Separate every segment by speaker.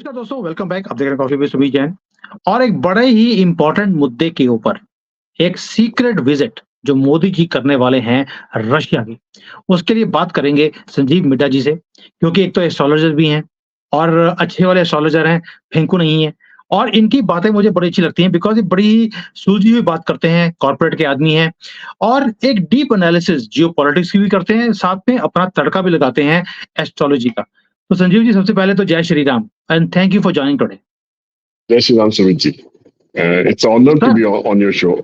Speaker 1: नमस्कार दोस्तों, welcome back. आप देख रहे हैं कॉफी विद सुबीर जैन और एक बड़े ही इंपॉर्टेंट मुद्दे के ऊपर एक सीक्रेट विजिट जो मोदी जी करने वाले हैं रशिया की। उसके लिए बात करेंगे संजीव मिड्डा जी से, क्योंकि एक तो एस्ट्रोलॉजर भी हैं और अच्छे वाले एस्ट्रोलॉजर हैं, फेंकू नहीं है। और इनकी बातें मुझे बड़ी अच्छी लगती हैं बिकॉज़ ये बड़ी ही सूझी हुई बात करते हैं, कॉर्पोरेट के आदमी हैं और एक डीप एनालिसिस जियोपॉलिटिक्स की भी करते हैं, साथ में अपना तड़का भी लगाते हैं एस्ट्रोलॉजी का। तो संजीव जी, सबसे पहले तो जय Shri Ram and thank you for joining today.
Speaker 2: Jai Shri Ram Sumitji. It's an honor to
Speaker 1: sir
Speaker 2: be on your show.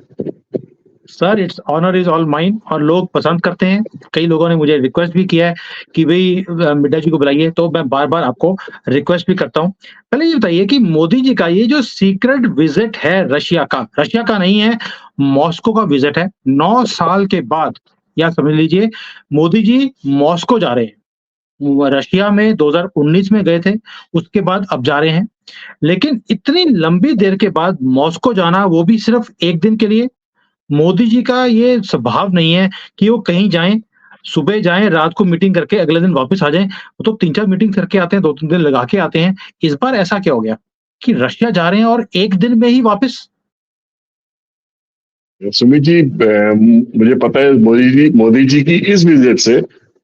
Speaker 1: Sir it's honour is all mine और लोग पसंद करते हैं। कई लोगों ने मुझे रिक्वेस्ट भी किया है कि भाई मिड्डा जी को बुलाइए, तो मैं बार-बार आपको रिक्वेस्ट भी करता हूँ। पहले ये बताइए कि मोदी जी का ये जो सीक्रेट विजिट है रशिया का नहीं है, मॉस्को का विजिट है। 9 साल के बाद या समझ लीजिए मोदी जी मॉस्को जा रहे हैं। वो रशिया में 2019 में गए थे, उसके बाद अब जा रहे हैं। लेकिन इतनी लंबी देर के बाद मॉस्को जाना, वो भी सिर्फ 1 दिन के लिए। मोदी जी का ये स्वभाव नहीं है कि वो कहीं जाएँ, सुबह जाएँ, रात को मीटिंग करके अगले दिन वापस आ जाएँ। वो तो 3-4 मीटिंग करके आते हैं, 2-3 दिन लगा के आते हैं। इस बार ऐसा क्या हो गया कि रशिया जा रहे हैं और 1 दिन में ही वापस?
Speaker 2: सुमित जी, मुझे पता है मोदी जी की इस विजिट से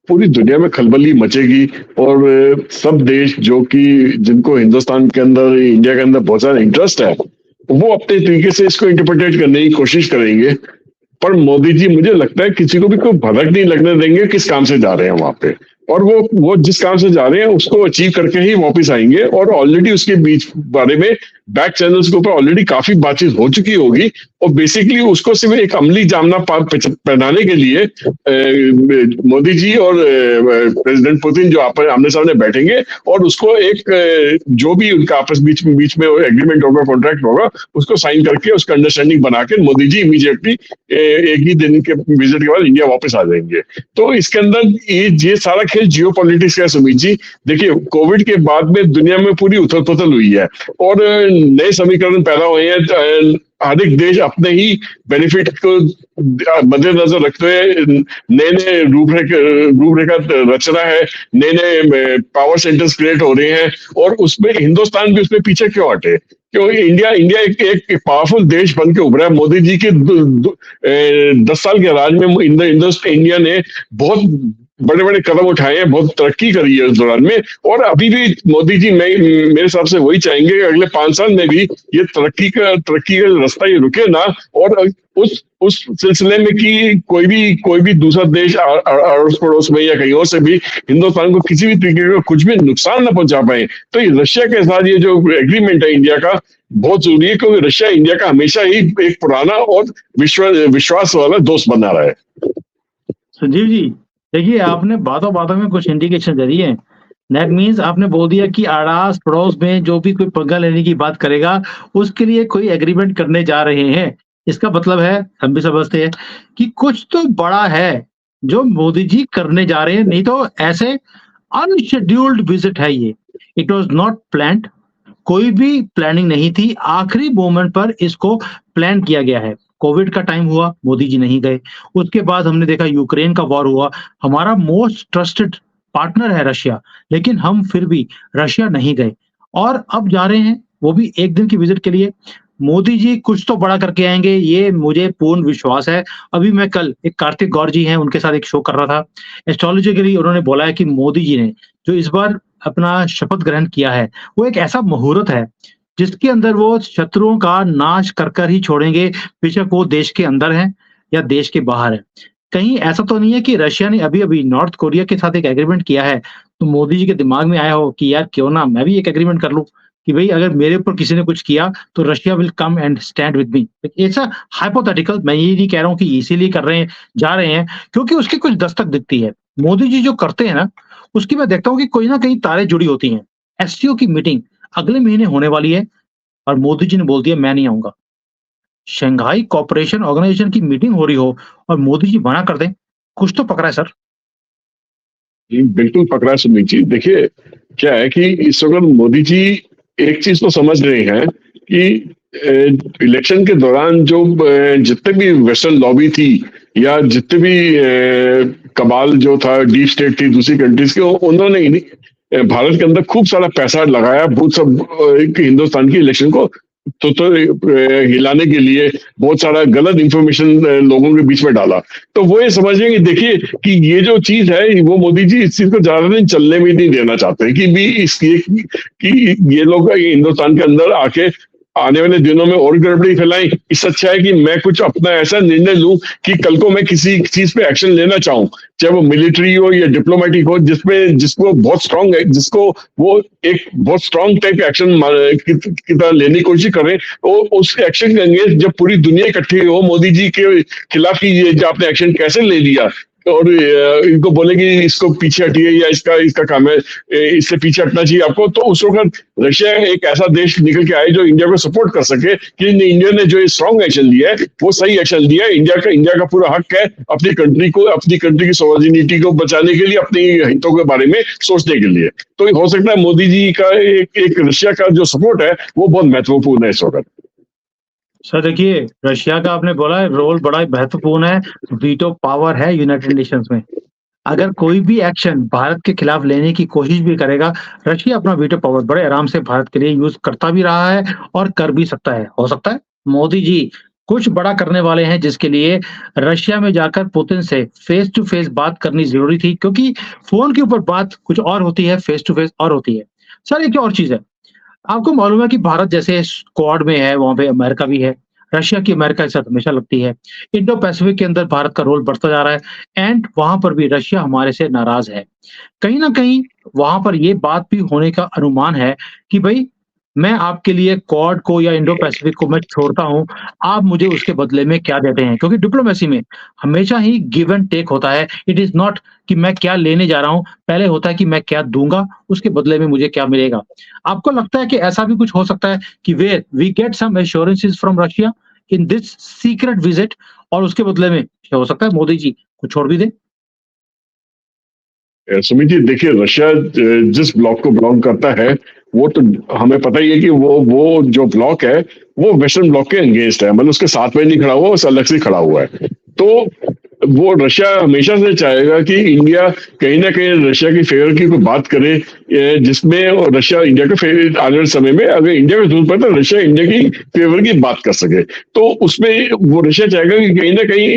Speaker 2: पूरी दुनिया में खलबली मचेगी और सब देश जो कि जिनको हिंदुस्तान के अंदर, इंडिया के अंदर बहुत सारा इंटरेस्ट है, वो अपने तरीके से इसको इंटरप्रिटेट करने की कोशिश करेंगे। पर मोदी जी, मुझे लगता है, किसी को भी कोई भनक नहीं लगने देंगे किस काम से जा रहे हैं वहां पे। और वो जिस काम से जा रहे हैं उसको अचीव करके ही वापस आएंगे। और ऑलरेडी उसके बीच बारे में बैक चैनल्स के ऊपर ऑलरेडी काफी बातचीत हो चुकी होगी और बेसिकली उसको सिर्फ एक अमली जामना पहनाने के लिए मोदी जी और प्रेसिडेंट पुतिन जो आमने सामने बैठेंगे और उसको एक जो भी उनका आपस बीच में एग्रीमेंट होगा, कॉन्ट्रैक्ट होगा, उसको साइन करके उसका अंडरस्टैंडिंग बना के मोदी जी इमीडिएटली एक ही दिन के विजिट के बाद इंडिया वापस आ जाएंगे। तो इसके अंदर ये सारा खेल जियो पॉलिटिक्स का है सुमित जी। देखिए, कोविड के बाद में दुनिया में पूरी उथल पुथल हुई है और नए समीकरण पैदा हुए हैं। हर एक देश अपने ही बेनिफिट को मद्देनजर रखते हुए नए नए रूपरेखा रच रहा है, नए नए पावर सेंटर्स क्रिएट हो रहे हैं और उसमें हिंदुस्तान भी उसमें पीछे क्यों हटे? क्योंकि इंडिया एक पावरफुल देश बन के उभरा है। मोदी जी के 10 साल के राज में इंडिया ने बहुत बड़े बड़े कदम उठाए हैं, बहुत तरक्की करी है उस दौरान में। और अभी भी मोदी जी मेरे हिसाब से वही चाहेंगे कि अगले 5 साल में भी ये तरक्की का रास्ता ये रुके ना। और उस सिलसिले में कि कोई भी दूसरा देश अड़ोस पड़ोस में या कहीं और से भी हिंदुस्तान को किसी भी तरीके का कुछ भी नुकसान न पहुंचा पाए। तो ये रशिया के साथ ये जो एग्रीमेंट है इंडिया का, बहुत जरूरी है, क्योंकि रशिया इंडिया का हमेशा ही एक पुराना और विश्वास वाला दोस्त बना रहा है।
Speaker 1: संजीव जी, देखिए आपने बातों बातों में कुछ इंडिकेशन दे दी है। दैट मीन्स आपने बोल दिया कि अड़ास पड़ोस में जो भी कोई पंगा लेने की बात करेगा उसके लिए कोई एग्रीमेंट करने जा रहे हैं। इसका मतलब है, हम भी समझते हैं कि कुछ तो बड़ा है जो मोदी जी करने जा रहे हैं, नहीं तो ऐसे अनशेड्यूल्ड विजिट है ये। इट वाज नॉट प्लान्ड, कोई भी प्लानिंग नहीं थी, आखिरी मोमेंट पर इसको प्लान किया गया है। कोविड का टाइम हुआ, मोदी जी नहीं गए। उसके बाद हमने देखा यूक्रेन का वॉर हुआ, हमारा मोस्ट ट्रस्टेड पार्टनर है रशिया, लेकिन हम फिर भी रशिया नहीं गए और अब जा रहे हैं, वो भी 1 दिन की विजिट के लिए। मोदी जी कुछ तो बड़ा करके आएंगे, ये मुझे पूर्ण विश्वास है। अभी मैं कल एक कार्तिक गौर जी हैं, उनके साथ एक शो कर रहा था। एस्ट्रोलॉजी के लिए उन्होंने बोला है कि मोदी जी ने जो इस बार अपना शपथ ग्रहण किया है, वो एक ऐसा मुहूर्त है जिसके अंदर वो शत्रुओं का नाश कर ही छोड़ेंगे, बेशक वो देश के अंदर हैं या देश के बाहर है। कहीं ऐसा तो नहीं है कि रशिया ने अभी-अभी नॉर्थ कोरिया के साथ एक एग्रीमेंट किया है, तो मोदी जी के दिमाग में आया हो कि यार क्यों ना मैं भी एक एग्रीमेंट कर लूं कि भाई अगर मेरे ऊपर किसी ने कुछ किया तो Russia will come and stand with me. It's a hypothetical, मैं ये नहीं कह रहा हूँ कि इसीलिए कर रहे हैं, जा रहे हैं, क्योंकि उसकी कुछ दस्तक दिखती है। मोदी जी जो करते हैं ना, उसकी मैं देखता हूँ कि कोई ना कहीं तारें जुड़ी होती हैं। एससीओ की मीटिंग अगले महीने होने वाली है और मोदी जी ने बोल दिया मैं नहीं आऊंगा। शंघाई कोऑपरेशन ऑर्गेनाइजेशन की मीटिंग हो रही हो और मोदी जी मना कर दें, कुछ तो पकड़ा है सर।
Speaker 2: बिल्कुल पकड़ा सुमित जी। देखिए, क्या है कि इस वक्त मोदी जी एक चीज तो समझ रहे हैं कि इलेक्शन के दौरान जो जितने भी वेस्टर्न लॉबी थी या जितने भी कबाल जो था, डीप स्टेट थी दूसरी कंट्रीज के, उन्होंने भारत के अंदर खूब सारा पैसा लगाया बहुत सब हिंदुस्तान की इलेक्शन को तो हिलाने के लिए बहुत सारा गलत इंफॉर्मेशन लोगों के बीच में डाला। तो वो ये समझिए कि देखिए कि ये जो चीज है वो मोदी जी इस चीज को ज्यादा दिन चलने में नहीं देना चाहते कि भी इसकी कि ये लोग हिंदुस्तान के अंदर आके आने वाले दिनों में और गड़बड़ी फैलाई। इससे अच्छा है कि मैं कुछ अपना ऐसा निर्णय लूं कि कल को मैं किसी चीज पे एक्शन लेना चाहूं, चाहे वो मिलिट्री हो या डिप्लोमेटिक हो, जिसमें जिसको बहुत स्ट्रांग है, जिसको वो एक बहुत स्ट्रांग टाइप एक्शन की तरह लेने की कोशिश करें और उस एक्शन के अंगेंस्ट जब पूरी दुनिया इकट्ठी हो मोदी जी के खिलाफ ही ये आपने एक्शन कैसे ले लिया और इनको बोले कि इसको पीछे हटिए या इसका काम है, इससे पीछे हटना चाहिए आपको। तो उस वक्त रशिया एक ऐसा देश निकल के आए जो इंडिया को सपोर्ट कर सके कि इंडिया ने जो स्ट्रॉन्ग एक्शन लिया है वो सही एक्शन लिया है। इंडिया का पूरा हक है अपनी कंट्री की सॉवरेनिटी को बचाने के लिए, अपने हितों के बारे में सोचने के लिए। तो हो सकता है मोदी जी का एक रशिया का जो सपोर्ट है वो बहुत महत्वपूर्ण है इस वक्त।
Speaker 1: सर देखिए, रशिया का आपने बोला रोल बड़ा ही महत्वपूर्ण है, वीटो पावर है यूनाइटेड नेशंस में। अगर कोई भी एक्शन भारत के खिलाफ लेने की कोशिश भी करेगा, रशिया अपना वीटो पावर बड़े आराम से भारत के लिए यूज करता भी रहा है और कर भी सकता है। हो सकता है मोदी जी कुछ बड़ा करने वाले हैं जिसके लिए रशिया में जाकर पुतिन से फेस टू फेस बात करनी जरूरी थी, क्योंकि फोन के ऊपर बात कुछ और होती है, फेस टू फेस और होती है। सर एक और चीज है, आपको मालूम है कि भारत जैसे स्क्वाड में है, वहां पे अमेरिका भी है, रशिया की अमेरिका के साथ हमेशा लगती है। इंडो पैसिफिक के अंदर भारत का रोल बढ़ता जा रहा है एंड वहां पर भी रशिया हमारे से नाराज है। कहीं ना कहीं वहां पर ये बात भी होने का अनुमान है कि भाई मैं आपके लिए क्वाड को या इंडो पैसिफिक को मैं छोड़ता हूं, आप मुझे उसके बदले में क्या देते हैं, क्योंकि डिप्लोमेसी में हमेशा ही गिव एंड टेक होता है। इट इज नॉट कि मैं क्या लेने जा रहा हूं, पहले होता है कि मैं क्या दूंगा, उसके बदले में मुझे क्या मिलेगा। आपको लगता है कि ऐसा भी कुछ हो सकता है कि where we get some assurances from Russia in this secret visit और उसके बदले में हो सकता है मोदी जी कुछ छोड़ भी दे?
Speaker 2: सुमित जी देखिए, रशिया जिस ब्लॉक को बिलोंग करता है वो तो हमें पता ही है कि वो जो ब्लॉक है वो वेस्टर्न ब्लॉक के अगेंस्ट है, मतलब उसके साथ में नहीं खड़ा हुआ, उस अलग से खड़ा हुआ है। तो वो रशिया हमेशा से चाहेगा कि इंडिया कहीं ना कहीं रशिया की फेवर की कोई बात करे, जिसमें रशिया इंडिया के फेवर आने वाले समय में अगर इंडिया को जरूरत पड़े तो रशिया इंडिया की फेवर की बात कर सके। तो उसमें वो रशिया चाहेगा कि कहीं ना कहीं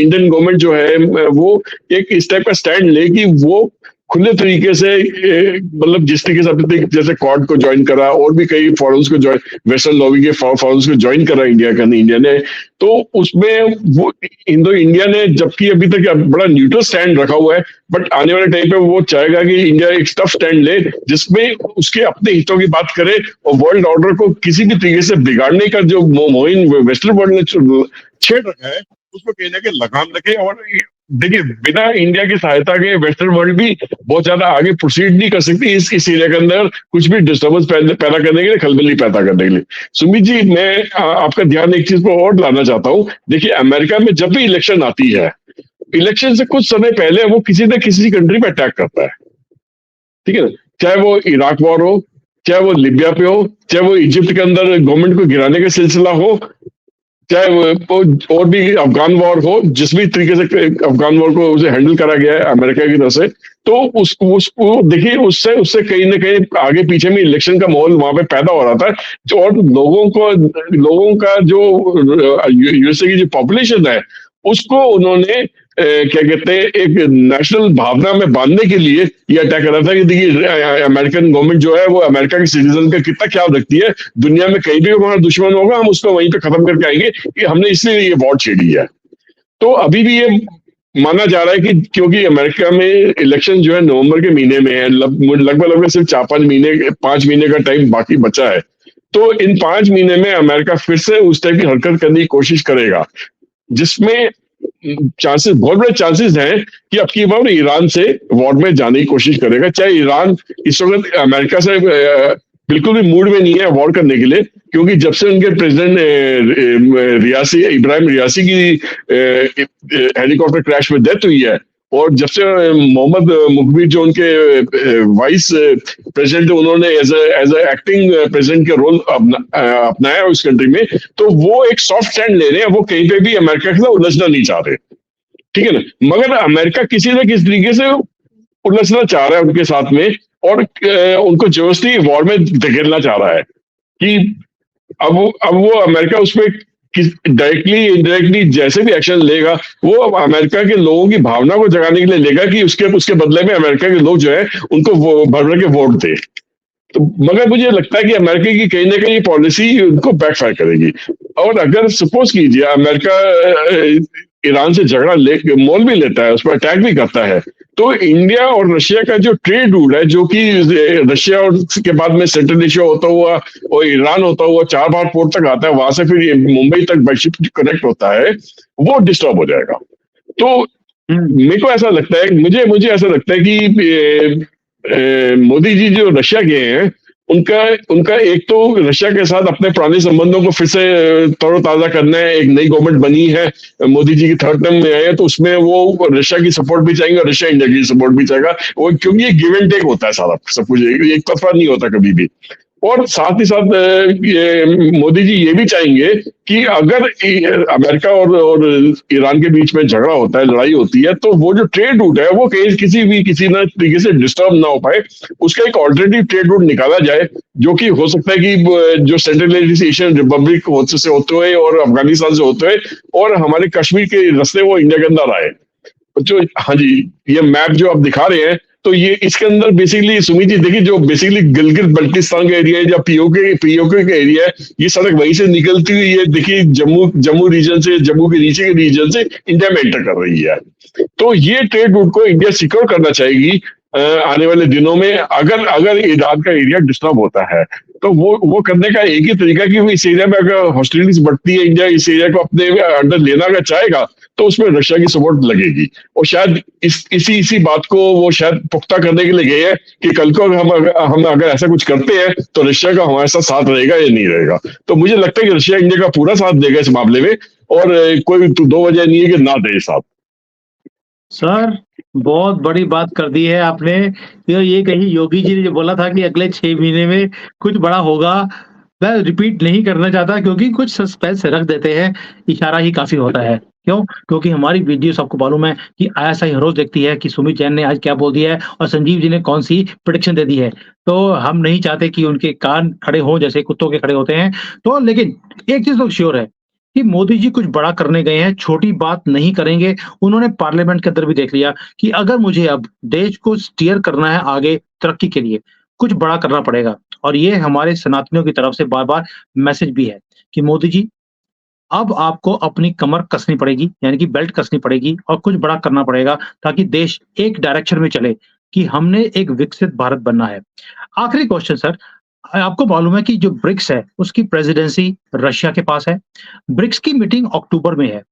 Speaker 2: इंडियन गवर्नमेंट जो है वो एक इस टाइप का स्टैंड ले कि वो खुले तरीके से मतलब जिस तरीके से जैसे क्वाड को ज्वाइन करा और भी कई फोरम्स को ज्वाइन, वेस्टर्न लॉबी के फोरम्स को ज्वाइन करा इंडिया ने, तो उसमें वो इंडिया ने जबकि अभी तक बड़ा न्यूट्रल स्टैंड रखा हुआ है, बट आने वाले टाइम पे वो चाहेगा कि इंडिया एक टफ स्टैंड ले जिसमें उसके अपने हितों की बात करे और वर्ल्ड ऑर्डर को किसी भी तरीके से बिगाड़ने का जो मोहिम वेस्टर्न वर्ल्ड ने छेड़ रखा है उसको कहीं ना कहीं लगाम रखे। और देखिए, बिना इंडिया की सहायता के वेस्टर्न वर्ल्ड भी बहुत ज्यादा आगे प्रोसीड नहीं कर सकती इस एरिया के अंदर कुछ भी डिस्टर्बेंस पैदा करने के लिए, खलबली पैदा करने के लिए। सुमित जी, मैं आपका ध्यान एक चीज पर और लाना चाहता हूँ। देखिए, अमेरिका में जब भी इलेक्शन आती है, इलेक्शन से कुछ समय पहले वो किसी न किसी कंट्री पे अटैक करता है, ठीक है ना, चाहे वो इराक वॉर हो, चाहे वो लिबिया पे हो, चाहे वो इजिप्ट के अंदर गवर्नमेंट को गिराने का सिलसिला हो, चाहे वो और भी अफगान वॉर हो, जिस भी तरीके से अफगान वॉर को उसे हैंडल करा गया है अमेरिका की तरफ से, तो उसको देखिए उससे कहीं ना कहीं आगे पीछे में इलेक्शन का माहौल वहां पे पैदा हो रहा था। और लोगों का जो यूएसए की जो पॉपुलेशन है उसको उन्होंने क्या कहते हैं एक नेशनल भावना में बांधने के लिए ये अटैक करा था कि देखिए अमेरिकन गवर्नमेंट जो है वो अमेरिका के सिटीजन का कितना ख्याल रखती है, दुनिया में कहीं भी हमारा दुश्मन होगा हम उसको वहीं पे खत्म करके आएंगे, कि हमने इसलिए ये वॉर छेड़ी है। तो अभी भी ये माना जा रहा है कि क्योंकि अमेरिका में इलेक्शन जो है नवंबर के महीने में है, लगभग सिर्फ 5 महीने का टाइम बाकी बचा है, तो इन 5 महीने में अमेरिका फिर से उस टाइप की हरकत करने की कोशिश करेगा जिसमें बहुत बड़े चांसेस हैं कि अब की बार ईरान से वॉर में जाने की कोशिश करेगा। चाहे ईरान इस वक्त अमेरिका से बिल्कुल भी मूड में नहीं है वॉर करने के लिए, क्योंकि जब से उनके प्रेसिडेंट इब्राहिम रियासी की हेलीकॉप्टर क्रैश में डेथ हुई है और जब से मोहम्मद मुखबिर जो उनके वाइस प्रेसिडेंट उन्होंने एज ए एक्टिंग प्रेसिडेंट का रोल अपनाया उस कंट्री में, तो वो एक सॉफ्ट स्टैंड ले रहे हैं, वो कहीं पे भी अमेरिका के साथ उलझना नहीं चाह रहे, ठीक है ना। मगर अमेरिका किसी न किसी तरीके से उलझना चाह रहा है उनके साथ में, और उनको जबरदस्ती वॉर में धकेलना चाह रहा है कि अब वो अमेरिका उसपे डायरेक्टली इनडायरेक्टली जैसे भी एक्शन लेगा, वो अब अमेरिका के लोगों की भावना को जगाने के लिए लेगा कि उसके बदले में अमेरिका के लोग जो है उनको भर भर के वोट दे। तो मगर मुझे लगता है कि अमेरिका की कहीं ना कहीं पॉलिसी उनको बैकफायर करेगी। और अगर सपोज कीजिए अमेरिका ईरान से झगड़ा मोल भी लेता है, उस पर अटैक भी करता है, तो इंडिया और रशिया का जो ट्रेड रूट है, जो कि रशिया और के बाद में सेंट्रल एशिया होता हुआ और ईरान होता हुआ चाबहार पोर्ट तक आता है, वहां से फिर मुंबई तक बाई शिप कनेक्ट होता है, वो डिस्टर्ब हो जाएगा। तो मेरे को ऐसा लगता है, मुझे ऐसा लगता है कि मोदी जी जो रशिया गए हैं, उनका एक तो रशिया के साथ अपने पुराने संबंधों को फिर से तरोताजा करना है। एक नई गवर्नमेंट बनी है, मोदी जी की थर्ड टर्म में आए हैं, तो उसमें वो रशिया की सपोर्ट भी चाहेंगे और रशिया इंडिया की सपोर्ट भी चाहेगा, वो क्योंकि ये गिव एंड टेक होता है सारा सब कुछ, एक तरफा नहीं होता कभी भी। और साथ ही साथ मोदी जी ये भी चाहेंगे कि अगर अमेरिका और ईरान के बीच में झगड़ा होता है, लड़ाई होती है, तो वो जो ट्रेड रूट है वो किसी ना तरीके से डिस्टर्ब ना हो पाए, उसका एक ऑल्टरनेटिव ट्रेड रूट निकाला जाए, जो कि हो सकता है कि जो सेंट्रल एशियन रिपब्लिक से होते हुए और अफगानिस्तान से होते हुए और हमारे कश्मीर के रास्ते वो इंडिया के अंदर आए। जो हाँ जी, ये मैप जो आप दिखा रहे हैं, तो ये इसके अंदर बेसिकली सुमित जी देखिए, जो बेसिकली गिलगित बल्टिस्तान का एरिया है या पीओके का एरिया है, ये सड़क वहीं से निकलती हुई है, देखिए जम्मू रीजन से, जम्मू के नीचे के रीजन से इंडिया में एंटर कर रही है। तो ये ट्रेड रूट को इंडिया सिक्योर करना चाहेगी आने वाले दिनों में। अगर ईरान का एरिया डिस्टर्ब होता है, तो वो करने का एक ही तरीका कि इस एरिया में अगर हॉस्टिलिटीज बढ़ती है, इंडिया इस एरिया को अपने अंडर लेना अगर चाहेगा, तो उसमें रशिया की सपोर्ट लगेगी। और शायद इसी बात को वो शायद पुख्ता करने के लिए गए हैं कि कल को हम अगर ऐसा कुछ करते हैं तो रशिया का हमारे साथ रहेगा या नहीं रहेगा। तो मुझे लगता है कि रशिया इंडिया का पूरा साथ देगा इस मामले में, और कोई दो वजह नहीं है कि ना दे साथ।
Speaker 1: सर, बहुत बड़ी बात कर दी है आपने। ये कहीं योगी जी ने जो बोला था कि अगले 6 महीने में कुछ बड़ा होगा, मैं रिपीट नहीं करना चाहता क्योंकि कुछ सस्पेंस रख देते हैं, इशारा ही काफ़ी होता है। क्यों? क्योंकि हमारी वीडियोस आपको मालूम है कि आईएसआई हर रोज़ देखती है कि सुमित जैन ने आज क्या बोल दिया है और संजीव जी ने कौन-सी प्रेडिक्शन दे दी है। तो हम नहीं चाहते कि उनके कान खड़े हों जैसे कुत्तों के खड़े होते हैं। तो लेकिन एक चीज़ तो श्योर है कि मोदी जी कुछ बड़ा करने गए हैं, छोटी बात नहीं करेंगे। उन्होंने पार्लियामेंट के अंदर भी देख लिया कि अगर मुझे अब देश को स्टीयर करना है आगे तरक्की के लिए, कुछ बड़ा करना पड़ेगा। और ये हमारे सनातनियों की तरफ से बार-बार मैसेज भी है कि मोदी जी, अब आपको अपनी कमर कसनी पड़ेगी, यानी कि बेल्ट कसनी पड़ेगी और कुछ बड़ा करना पड़ेगा ताकि देश एक डायरेक्शन में चले कि हमने एक विकसित भारत बनना है। आखिरी क्वेश्चन सर, आपको मालूम है कि जो ब्रिक्स है, उसकी प्रेसिडेंसी रशिया के पास है। ब्रिक्स की मीटिंग अक्टूबर में है।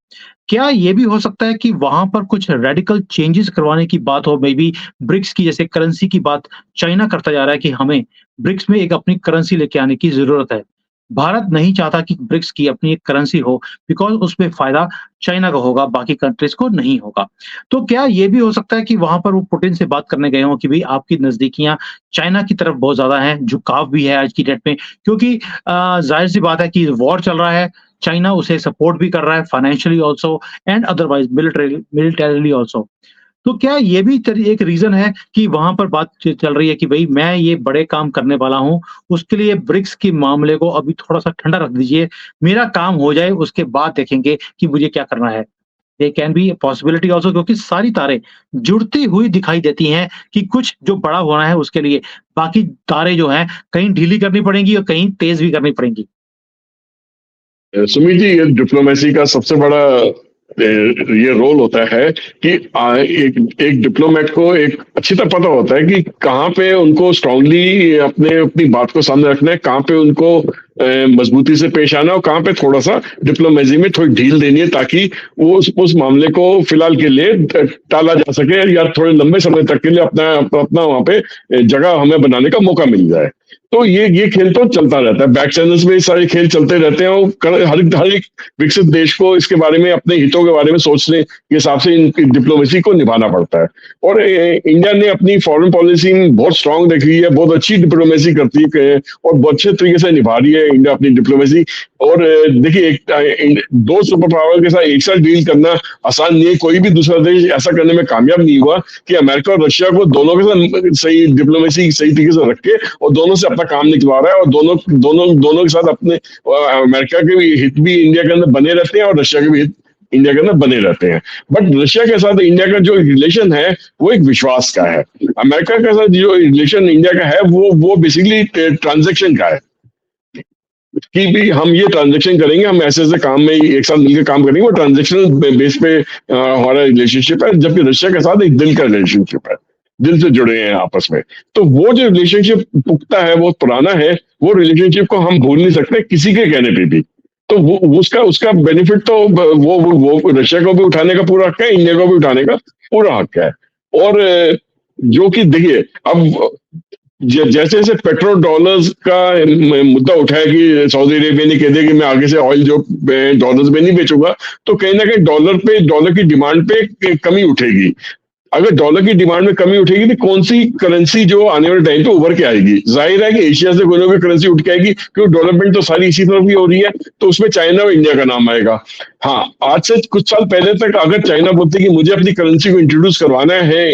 Speaker 1: क्या ये भी हो सकता है कि वहाँ पर कुछ रेडिकल चेंजेस करवाने की बात हो? मे बी ब्रिक्स की जैसे करेंसी की बात चाइना करता जा रहा है कि हमें ब्रिक्स में एक अपनी करेंसी लेके आने की ज़रूरत है। भारत नहीं चाहता कि ब्रिक्स की अपनी एक करेंसी हो बिकॉज़ उसमें फ़ायदा चाइना का होगा, बाकी कंट्रीज़ को नहीं होगा। तो क्या ये भी हो सकता है कि वहाँ पर वो पुतिन से बात करने गए हों कि भई आपकी नज़दीकियाँ चाइना की तरफ बहुत ज़्यादा हैं, झुकाव भी है आज की डेट में क्योंकि ज़ाहिर-सी बात है कि वॉर चल रहा है, चाइना उसे सपोर्ट भी कर रहा है financially also and otherwise militarily also. तो क्या ये भी एक रीज़न है कि वहाँ पर बात चल रही है कि भई मैं ये बड़े काम करने वाला हूँ, उसके लिए ब्रिक्स के मामले को अभी थोड़ा-सा ठंडा रख दीजिए, मेरा काम हो जाए उसके बाद देखेंगे कि मुझे क्या करना है। There can be a possibility also क्योंकि सारी तारें जुड़ती हुई दिखाई देती हैं कि कुछ जो बड़ा होना है उसके लिए बाकी तारें जो हैं कहीं ढीली करनी पड़ेंगी और कहीं तेज़ भी करनी पड़ेंगी।
Speaker 2: सुमित जी, ये डिप्लोमेसी का सबसे बड़ा ये रोल होता है कि एक डिप्लोमेट को एक अच्छी तरह पता होता है कि कहाँ पे उनको स्ट्रांगली अपनी बात को सामने रखना है, कहाँ पे उनको मजबूती से पेश आना है और कहाँ पे थोड़ा सा डिप्लोमेसी में थोड़ी ढील देनी है, ताकि वो उस मामले को फिलहाल के लिए टाला जा सके या थोड़े लंबे समय तक के लिए अपना वहाँ पे जगह हमें बनाने का मौका मिल जाए। तो ये खेल तो चलता रहता है, बैक चैनल्स में ये सारे खेल चलते रहते हैं और हर एक विकसित देश को इसके बारे में, अपने हितों के बारे में सोचने के हिसाब से इन डिप्लोमेसी को निभाना पड़ता है। और इंडिया ने अपनी फॉरेन पॉलिसी बहुत स्ट्रांग रखी है, बहुत अच्छी डिप्लोमेसी करती है और बहुत अच्छे तरीके से निभा रही है इंडिया अपनी डिप्लोमेसी। और देखिए, दो सुपर पावर के साथ एक साथ डील करना आसान नहीं है। कोई भी दूसरा देश ऐसा करने में कामयाब नहीं हुआ कि अमेरिका और रशिया को दोनों के साथ सही डिप्लोमेसी सही तरीके से रख के और दोनों से अपना काम निकलवा रहा है, और दोनों के साथ अपने अमेरिका के भी हित भी इंडिया के अंदर बने रहते हैं और रशिया के भी हित इंडिया के अंदर बने रहते हैं। बट रशिया के साथ इंडिया का जो रिलेशन है वो एक विश्वास का है। अमेरिका के साथ जो रिलेशन इंडिया का है वो बेसिकली ट्रांजेक्शन का है कि भी हम ये ट्रांजेक्शन करेंगे, हम ऐसे ऐसे काम में एक साथ मिलकर काम करेंगे, वो ट्रांजेक्शनल बेस पे हमारा रिलेशनशिप है। जबकि रशिया के साथ एक दिल का रिलेशनशिप है, दिल से जुड़े हैं आपस में। तो वो जो रिलेशनशिप पुख्ता है, वो पुराना है, वो रिलेशनशिप को हम भूल नहीं सकते किसी के कहने पे भी। तो वो उसका बेनिफिट तो वो रशिया को भी उठाने का पूरा हक है, इंडिया को भी उठाने का पूरा हक है। और जो कि देखिए, अब जैसे जैसे पेट्रोल डॉलर्स का मुद्दा उठा है कि सऊदी अरेबिया ने कह दिया कि मैं आगे से ऑयल जो डॉलर्स में नहीं बेचूंगा, तो कहीं ना कहीं डॉलर की डिमांड पे कमी उठेगी। अगर डॉलर की डिमांड में कमी उठेगी तो कौन सी करेंसी जो आने वाले टाइम पे उभर के आएगी? जाहिर है कि एशिया से कोई ना कोई करेंसी उठ के आएगी, क्योंकि डेवलपमेंट तो सारी इसी तरफ ही हो रही है। तो उसमें चाइना और इंडिया का नाम आएगा। हाँ, आज से कुछ साल पहले तक अगर चाइना बोलती कि मुझे अपनी करेंसी को इंट्रोड्यूस करवाना है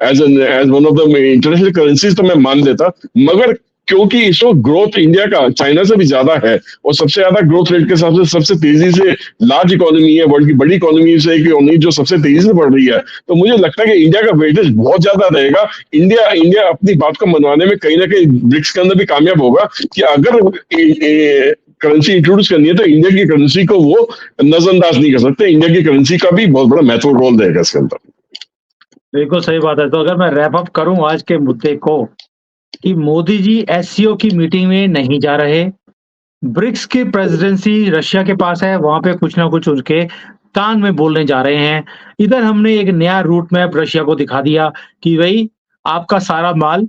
Speaker 2: as one of the international currencies, तो मैं मान लेता। मगर क्योंकि इस वक्त ग्रोथ इंडिया का चाइना से भी ज्यादा है और सबसे ज्यादा ग्रोथ रेट के हिसाब से सबसे तेजी से लार्ज इकोनॉमी है, वर्ल्ड की बड़ी इकोनॉमी से एक इकोनॉमी जो सबसे तेजी से बढ़ रही है, तो मुझे लगता है कि इंडिया का वेटेज बहुत ज्यादा रहेगा। इंडिया अपनी बात को मनवाने में कहीं ना कहीं ब्रिक्स के अंदर भी कामयाब होगा कि अगर करेंसी इंट्रोड्यूस करनी है तो इंडिया की करेंसी को वो नजरअंदाज नहीं कर सकते। इंडिया की करेंसी का भी बहुत बड़ा महत्वपूर्ण रोल रहेगा इसके अंदर।
Speaker 1: बिल्कुल सही बात है। तो अगर मैं रैप अप करूं आज के मुद्दे को, कि मोदी जी एससीओ की मीटिंग में नहीं जा रहे, ब्रिक्स की प्रेसिडेंसी रशिया के पास है, वहां पे कुछ ना कुछ उनके कान में बोलने जा रहे हैं। इधर हमने एक नया रूट मैप रशिया को दिखा दिया कि भाई आपका सारा माल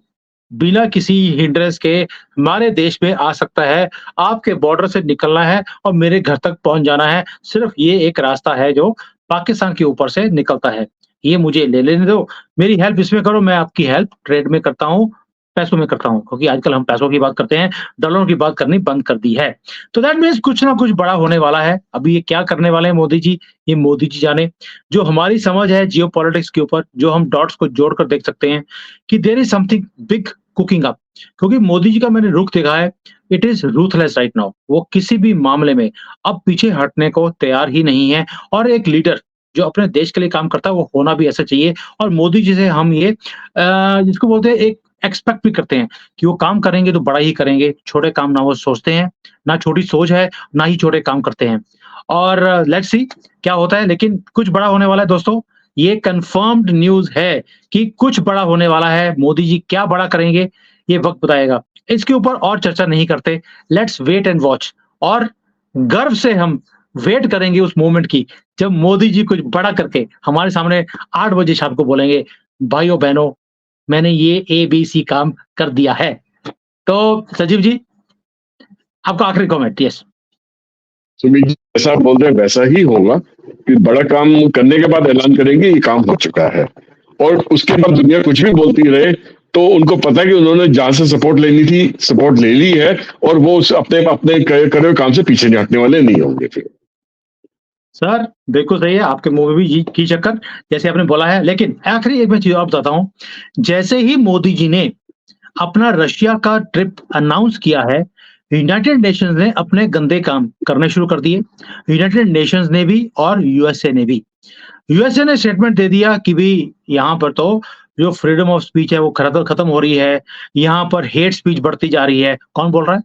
Speaker 1: बिना किसी हिंड्रेंस के हमारे देश में आ सकता है, आपके बॉर्डर से निकलना है और मेरे घर तक पहुंच जाना है। सिर्फ ये एक रास्ता है जो पाकिस्तान के ऊपर से निकलता है, ये मुझे ले लेने दो, मेरी हेल्प इसमें करो, मैं आपकी हेल्प ट्रेड में करता हूँ, पैसों में करता हूँ, क्योंकि आजकल हम पैसों की बात करते हैं, डॉलरों की बात करनी बंद कर दी है। तो दैट मीन्स कुछ ना कुछ बड़ा होने वाला है। अभी ये क्या करने वाले हैं मोदी जी, ये मोदी जी जाने। जो हमारी समझ है जियोपॉलिटिक्स के ऊपर, जो हम डॉट्स को जोड़कर देख सकते हैं कि there is something big cooking up, क्योंकि मोदी जी का मैंने रुख देखा है, it is ruthless right now. वो किसी भी मामले में अब पीछे हटने को तैयार ही नहीं है। और एक लीडर जो अपने देश के लिए काम करता है वो होना भी ऐसा चाहिए। और मोदी जी से हम ये जिसको बोलते हैं एक एक्सपेक्ट भी करते हैं कि वो काम करेंगे तो बड़ा ही करेंगे, छोटे काम ना वो सोचते हैं, ना छोटी सोच है, ना ही छोटे काम करते हैं। और लेट्स सी क्या होता है, लेकिन कुछ बड़ा होने वाला है दोस्तों। ये कंफर्म्ड न्यूज़ है कि कुछ बड़ा होने वाला है। मोदी जी क्या बड़ा करेंगे ये वक्त बताएगा। इसके ऊपर और चर्चा नहीं करते, लेट्स वेट एंड वॉच। और गर्व से हम वेट करेंगे उस मोमेंट की जब मोदी जी कुछ बड़ा करके हमारे सामने 8 बजे शाम को बोलेंगे, भाइयों बहनों मैंने ये ABC काम कर दिया है। तो सजीव जी आपका आखिरी कमेंट। यस
Speaker 2: सुमित जी जैसा आप बोल रहे हैं वैसा ही होगा कि बड़ा काम करने के बाद ऐलान करेंगे ये काम हो चुका है, और उसके बाद दुनिया कुछ भी बोलती रहे तो उनको पता है कि उन्होंने जहां से सपोर्ट लेनी थी सपोर्ट ले ली है, और वो अपने अपने करे हुए काम से पीछे नहीं हटने वाले नहीं होंगे फिर।
Speaker 1: सर बिल्कुल सही है, आपके मुंह में भी की चक्कर जैसे आपने बोला है। लेकिन आखिरी एक मैं चीज और बताता हूँ, जैसे ही मोदी जी ने अपना रशिया का ट्रिप अनाउंस किया है, यूनाइटेड नेशंस ने अपने गंदे काम करने शुरू कर दिए। यूनाइटेड नेशंस ने भी और यूएसए ने भी। यूएसए ने स्टेटमेंट दे दिया कि भाई यहाँ पर तो जो फ्रीडम ऑफ स्पीच है वो खत्म हो रही है, यहाँ पर हेट स्पीच बढ़ती जा रही है। कौन बोल रहा है?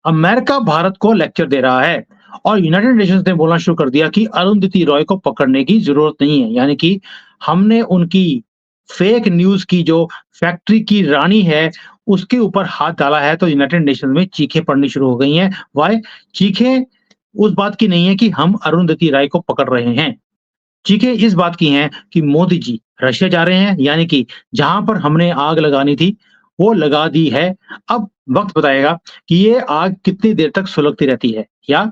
Speaker 1: अमेरिका भारत को लेक्चर दे रहा है। और यूनाइटेड नेशंस ने बोलना शुरू कर दिया कि अरुंधति रॉय को पकड़ने की जरूरत नहीं है, यानी कि हमने उनकी फेक न्यूज की जो फैक्ट्री की रानी है उसके ऊपर हाथ डाला है। तो यूनाइटेड नेशंस में चीखें पड़नी शुरू हो गई हैं। वाई? चीखें उस बात की नहीं है कि हम अरुंधति राय को पकड़ रहे हैं, चीखें इस बात की हैं कि मोदी जी रशिया जा रहे हैं, यानी कि जहां पर हमने आग लगानी थी वो लगा दी है। अब वक्त बताएगा कि ये आग कितनी देर तक सुलगती रहती है या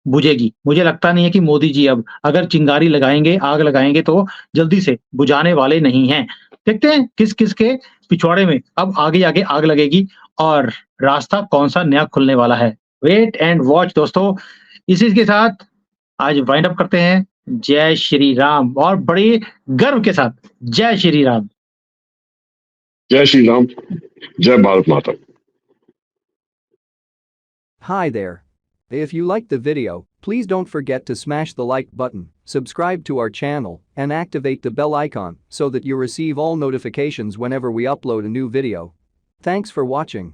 Speaker 1: बुझेगी। मुझे लगता नहीं है कि मोदी जी अब अगर चिंगारी लगाएंगे, आग लगाएंगे तो जल्दी से बुझाने वाले नहीं हैं। देखते हैं किस किस के पिछवाड़े में अब आगे आगे आग लगेगी और रास्ता कौन सा नया खुलने वाला है। वेट एंड वॉच दोस्तों। इसी के साथ आज वाइंड अप करते हैं। जय श्री राम और बड़े गर्व के साथ जय श्री राम।
Speaker 2: जय श्री राम, जय भारत माता।
Speaker 3: Hi there. If you liked the video, please don't forget to smash the like button, subscribe to our channel, and activate the bell icon so that you receive all notifications whenever we upload a new video. Thanks for watching.